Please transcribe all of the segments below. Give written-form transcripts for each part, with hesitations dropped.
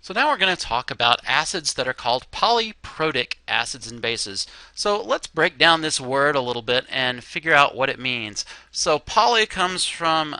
So now we're going to talk about acids that are called polyprotic acids and bases. So let's break down this word a little bit and figure out what it means. So poly comes from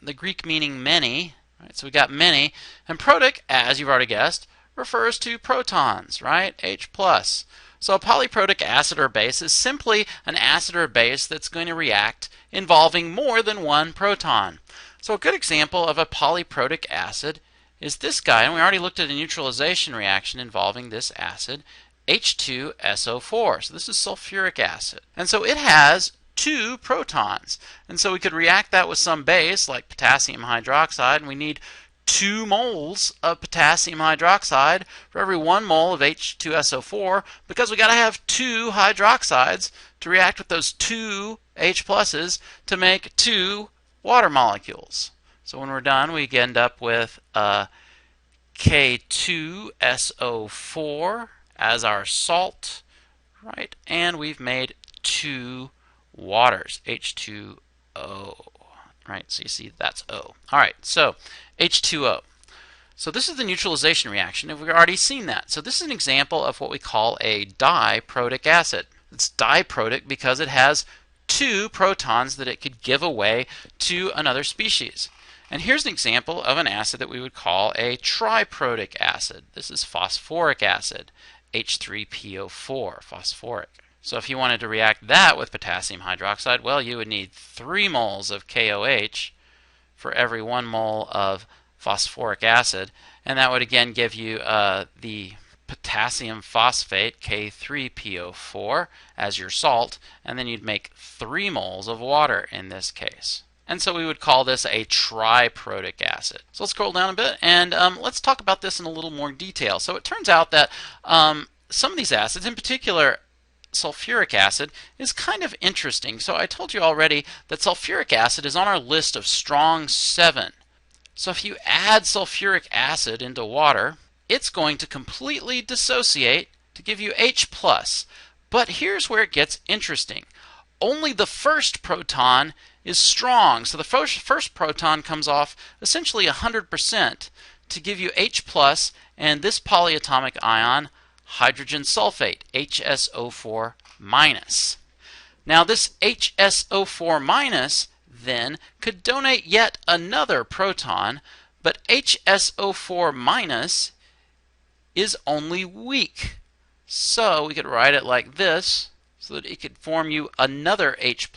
the Greek meaning many, right? So we got many, and protic, as you've already guessed, refers to protons, right? H plus. So a polyprotic acid or base is simply an acid or base that's going to react involving more than one proton. So a good example of a polyprotic acid is this guy, and we already looked at a neutralization reaction involving this acid, H2SO4. So this is sulfuric acid. And so it has two protons. And so we could react that with some base, like potassium hydroxide, and we need 2 moles of potassium hydroxide for every 1 mole of H2SO4 because we got to have 2 hydroxides to react with those 2 H pluses to make 2 water molecules. So when we're done, we end up with K2SO4 as our salt, right? And we've made 2 waters, H2O, right? So you see that's O. All right, so H2O. So this is the neutralization reaction, and we've already seen that. So this is an example of what we call a diprotic acid. It's diprotic because it has 2 protons that it could give away to another species. And here's an example of an acid that we would call a triprotic acid. This is phosphoric acid, H3PO4, phosphoric. So if you wanted to react that with potassium hydroxide, well, you would need 3 moles of KOH for every 1 mole of phosphoric acid, and that would again give you the potassium phosphate, K3PO4, as your salt, and then you'd make 3 moles of water in this case. And so we would call this a triprotic acid. So let's scroll down a bit and let's talk about this in a little more detail. So it turns out that some of these acids, in particular sulfuric acid, is kind of interesting. So I told you already that sulfuric acid is on our list of strong 7. So if you add sulfuric acid into water, it's going to completely dissociate to give you H+. But here's where it gets interesting. Only the first proton is strong. So the first proton comes off essentially 100% to give you H+, and this polyatomic ion, hydrogen sulfate, HSO4-. Now this HSO4- then could donate yet another proton, but HSO4- is only weak. So we could write it like this, so that it could form you another H+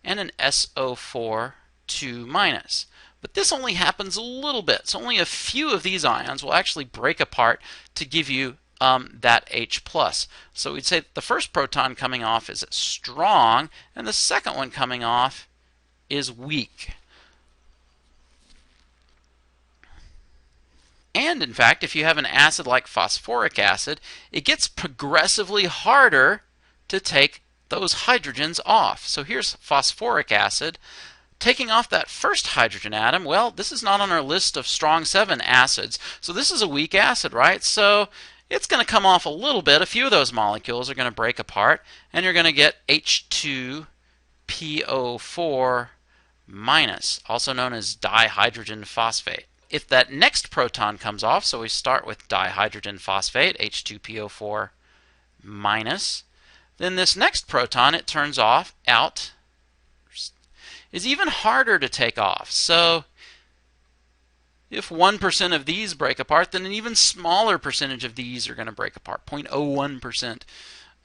and an SO4 2-. But this only happens a little bit. So only a few of these ions will actually break apart to give you that H+. So we'd say the first proton coming off is strong, and the second one coming off is weak. And in fact, if you have an acid like phosphoric acid, it gets progressively harder to take those hydrogens off. So here's phosphoric acid. Taking off that first hydrogen atom, well, this is not on our list of strong 7 acids. So this is a weak acid, right? So it's going to come off a little bit. A few of those molecules are going to break apart, and you're going to get H2PO4-, also known as dihydrogen phosphate. If that next proton comes off, so we start with dihydrogen phosphate, H2PO4-, then this next proton, it turns out, is even harder to take off. So if 1% of these break apart, then an even smaller percentage of these are going to break apart, 0.01%.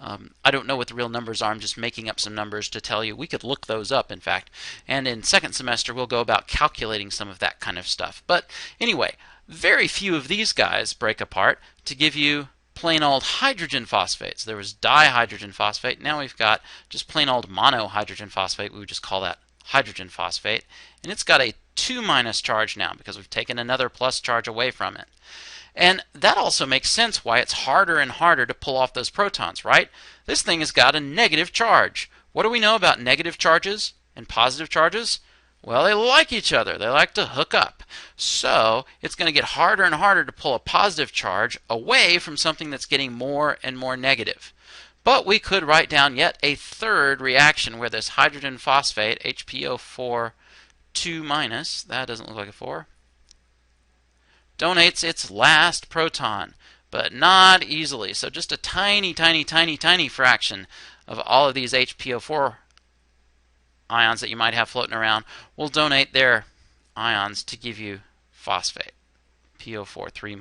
I don't know what the real numbers are. I'm just making up some numbers to tell you. We could look those up, in fact. And in second semester, we'll go about calculating some of that kind of stuff. But anyway, very few of these guys break apart to give you plain old hydrogen phosphate. So there was dihydrogen phosphate. Now we've got just plain old monohydrogen phosphate. We would just call that hydrogen phosphate. And it's got a 2- charge now because we've taken another plus charge away from it. And that also makes sense why it's harder and harder to pull off those protons, right? This thing has got a negative charge. What do we know about negative charges and positive charges? Well, they like each other. They like to hook up. So it's going to get harder and harder to pull a positive charge away from something that's getting more and more negative. But we could write down yet a third reaction where this hydrogen phosphate, HPO4 2-, that doesn't look like a 4, donates its last proton, but not easily. So just a tiny, tiny, tiny, tiny fraction of all of these HPO4 ions that you might have floating around will donate their ions to give you phosphate, PO4 3-.